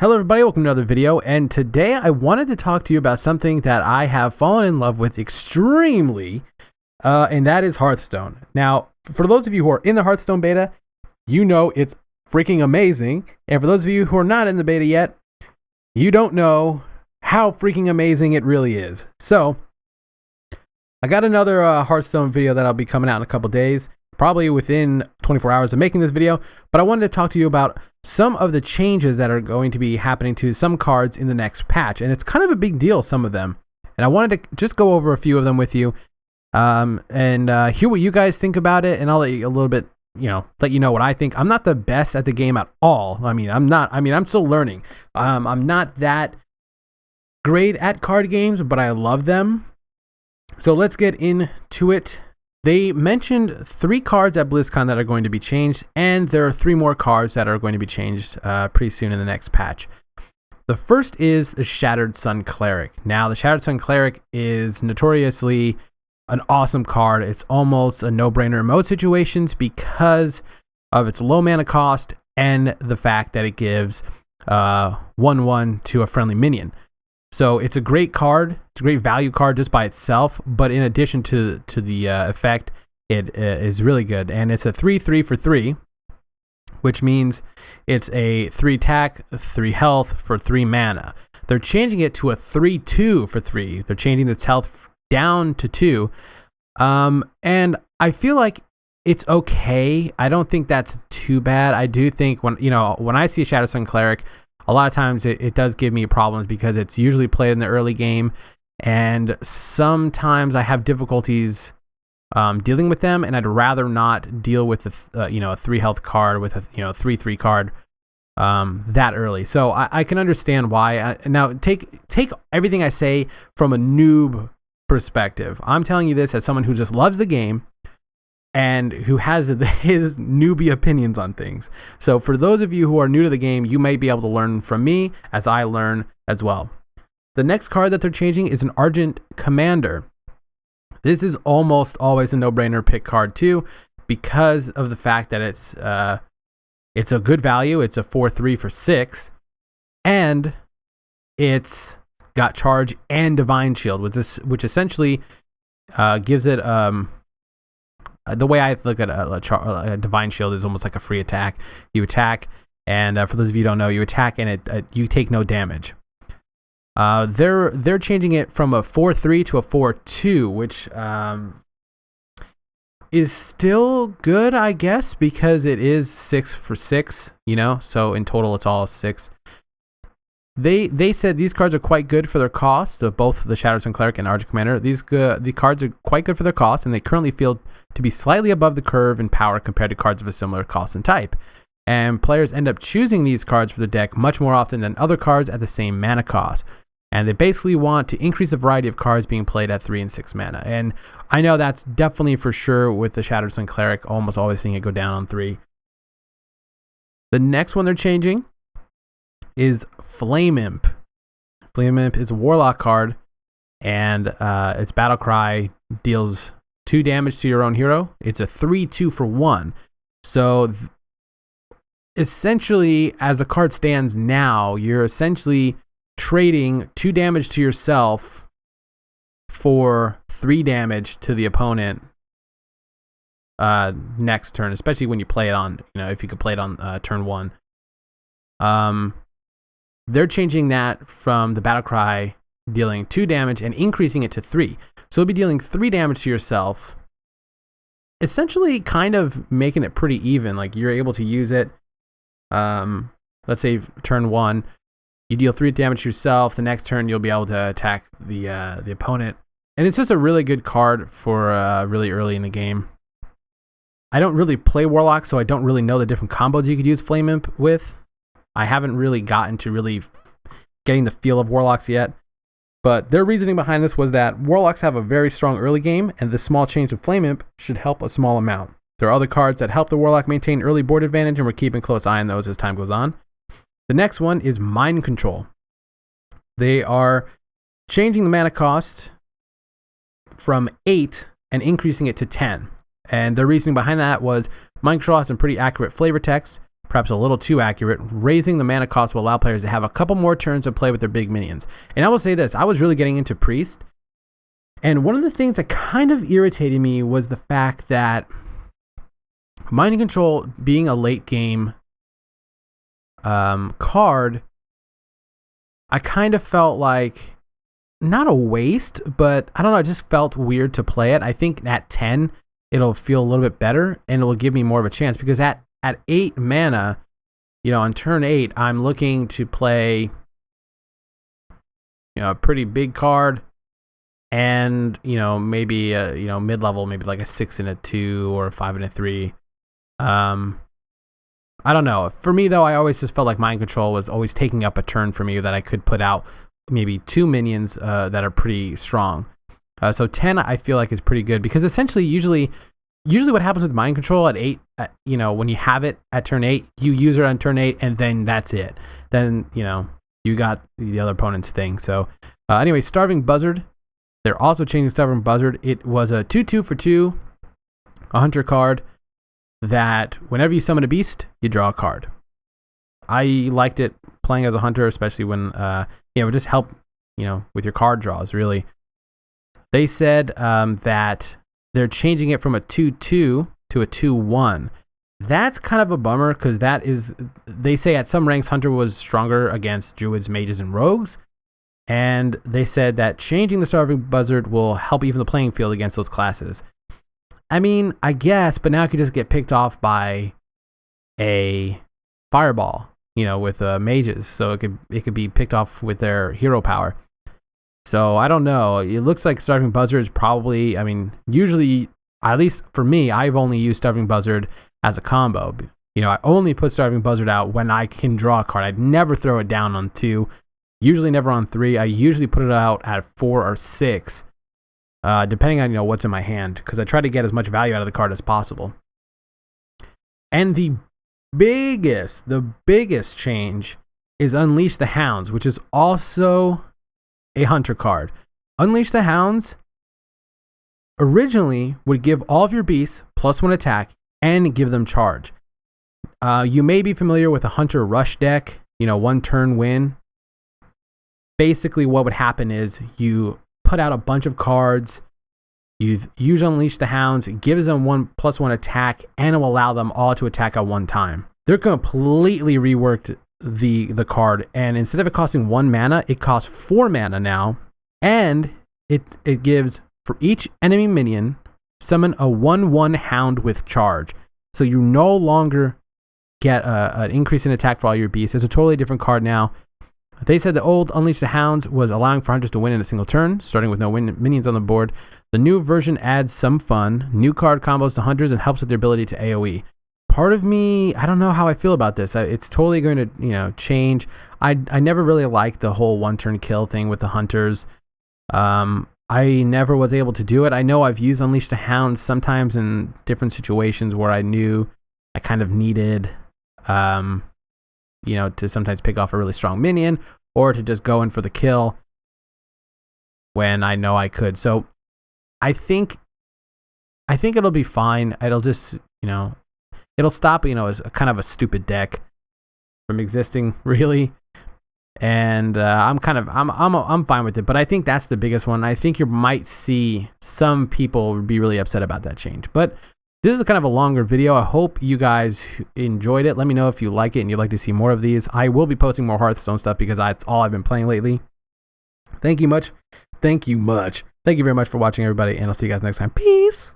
Hello everybody, welcome to another video, and today I wanted to talk to you about something that I have fallen in love with extremely, and that is Hearthstone. Now, for those of you who are in the Hearthstone beta, you know it's freaking amazing, and for those of you who are not in the beta yet, you don't know how freaking amazing it really is. So, I got another Hearthstone video that I'll be coming out in a couple days, probably within 24 hours of making this video, but I wanted to talk to you about some of the changes that are going to be happening to some cards in the next patch, and it's kind of a big deal, some of them, and I wanted to just go over a few of them with you, and hear what you guys think about it, and I'll let you a little bit, let you know what I think. I'm not the best at the game at all. I'm still learning. I'm not that great at card games, but I love them. So let's get into it. They mentioned 3 cards at BlizzCon that are going to be changed, and there are 3 more cards that are going to be changed pretty soon in the next patch. The first is the Shattered Sun Cleric. Now, the Shattered Sun Cleric is notoriously an awesome card. It's almost a no-brainer in most situations because of its low mana cost and the fact that it gives 1/1 to a friendly minion. So it's a great card. It's a great value card just by itself, but in addition to the effect, it is really good. And it's a 3/3 for 3, which means it's a 3 attack, 3 health for 3 mana. They're changing it to a 3/2 for 3. They're changing its health down to 2. And I feel like it's okay. I don't think that's too bad. I do think when I see a Shadow Sun Cleric, a lot of times it does give me problems because it's usually played in the early game, and sometimes I have difficulties dealing with them, and I'd rather not deal with a 3 health card with a 3/3 card that early. So I can understand why. Now take everything I say from a noob perspective. I'm telling you this as someone who just loves the game and who has his newbie opinions on things. So for those of you who are new to the game, you may be able to learn from me as I learn as well. The next card that they're changing is an Argent Commander. This is almost always a no-brainer pick card too, because of the fact that it's a good value. It's a 4/3 for 6, and it's got Charge and Divine Shield, which essentially gives it the way I look at a Divine Shield is almost like a free attack. You attack, and for those of you who don't know, you attack and you take no damage. They're changing it from a 4/3 to a 4/2, which is still good, I guess, because it is 6 for 6. So in total it's all 6. They said these cards are quite good for their cost, both the Shattered Sun Cleric and Argent Commander. The cards are quite good for their cost, and they currently feel to be slightly above the curve in power compared to cards of a similar cost and type. And players end up choosing these cards for the deck much more often than other cards at the same mana cost. And they basically want to increase the variety of cards being played at 3 and 6 mana. And I know that's definitely for sure with the Shattered Sun Cleric, almost always seeing it go down on 3. The next one they're changing is Flame Imp. Flame Imp is a Warlock card, and its Battlecry deals 2 damage to your own hero. It's a 3/2 for 1. So essentially, as the card stands now, you're essentially trading 2 damage to yourself for 3 damage to the opponent next turn, especially when you play it on, if you could play it on turn 1. They're changing that from the Battlecry dealing 2 damage and increasing it to 3. So you'll be dealing 3 damage to yourself, essentially kind of making it pretty even. Like, you're able to use it, let's say turn 1, you deal 3 damage to yourself. The next turn, you'll be able to attack the opponent. And it's just a really good card for really early in the game. I don't really play Warlock, so I don't really know the different combos you could use Flame Imp with. I haven't really gotten to really getting the feel of Warlocks yet. But their reasoning behind this was that Warlocks have a very strong early game, and the small change to Flame Imp should help a small amount. There are other cards that help the Warlock maintain early board advantage, and we're keeping a close eye on those as time goes on. The next one is Mind Control. They are changing the mana cost from 8 and increasing it to 10. And their reasoning behind that was Mind Control has some pretty accurate flavor text, perhaps a little too accurate. Raising the mana cost will allow players to have a couple more turns to play with their big minions. And I will say this, I was really getting into Priest, and one of the things that kind of irritated me was the fact that Mind Control being a late game card, I kind of felt like not a waste, but I don't know, it just felt weird to play it. I think at 10, it'll feel a little bit better and it will give me more of a chance, because at 8 mana, on turn 8, I'm looking to play, a pretty big card and, maybe, mid-level, maybe like a 6 and a 2 or a 5 and a 3. I don't know. For me, though, I always just felt like Mind Control was always taking up a turn for me that I could put out maybe 2 minions that are pretty strong. So 10, I feel like is pretty good, because essentially, usually what happens with Mind Control at 8, when you have it at turn 8, you use it on turn 8, and then that's it. Then, you got the other opponent's thing. So anyway, Starving Buzzard. They're also changing Starving Buzzard. It was a 2/2 for 2, a hunter card, that whenever you summon a beast, you draw a card. I liked it playing as a hunter, especially when, it would just help, with your card draws, really. They said that they're changing it from a 2/2 to a 2/1. That's kind of a bummer, because they say at some ranks, Hunter was stronger against Druids, Mages, and Rogues. And they said that changing the Starving Buzzard will help even the playing field against those classes. I mean, I guess, but now it could just get picked off by a Fireball, with Mages. So it could be picked off with their hero power. So I don't know. It looks like Starving Buzzard is probably, usually, at least for me, I've only used Starving Buzzard as a combo. I only put Starving Buzzard out when I can draw a card. I'd never throw it down on 2, usually never on 3. I usually put it out at 4 or 6, depending on, what's in my hand, because I try to get as much value out of the card as possible. And the biggest change is Unleash the Hounds, which is also a hunter card. Unleash the Hounds originally would give all of your beasts +1 attack and give them charge. You may be familiar with a Hunter Rush deck, 1 turn win. Basically, what would happen is you put out a bunch of cards, you use Unleash the Hounds, it gives them +1 attack, and it will allow them all to attack at one time. They're completely reworked the card, and instead of it costing 1 mana, it costs 4 mana now, and it gives, for each enemy minion, summon a 1/1 Hound with charge. So you no longer get an increase in attack for all your beasts. It's a totally different card now. They said the old Unleash the Hounds was allowing for hunters to win in a single turn, starting with no minions on the board. The new version adds some fun, new card combos to hunters, and helps with their ability to AoE. Part of me, I don't know how I feel about this. It's totally going to, change. I never really liked the whole 1-turn kill thing with the hunters. I never was able to do it. I know I've used Unleash the Hounds sometimes in different situations where I knew I kind of needed, to sometimes pick off a really strong minion, or to just go in for the kill when I know I could. So I think it'll be fine. It'll just, it'll stop, as a kind of a stupid deck from existing, really. And I'm fine with it, but I think that's the biggest one. I think you might see some people be really upset about that change. But this is kind of a longer video. I hope you guys enjoyed it. Let me know if you like it and you'd like to see more of these. I will be posting more Hearthstone stuff because that's all I've been playing lately. Thank you very much for watching, everybody, and I'll see you guys next time. Peace.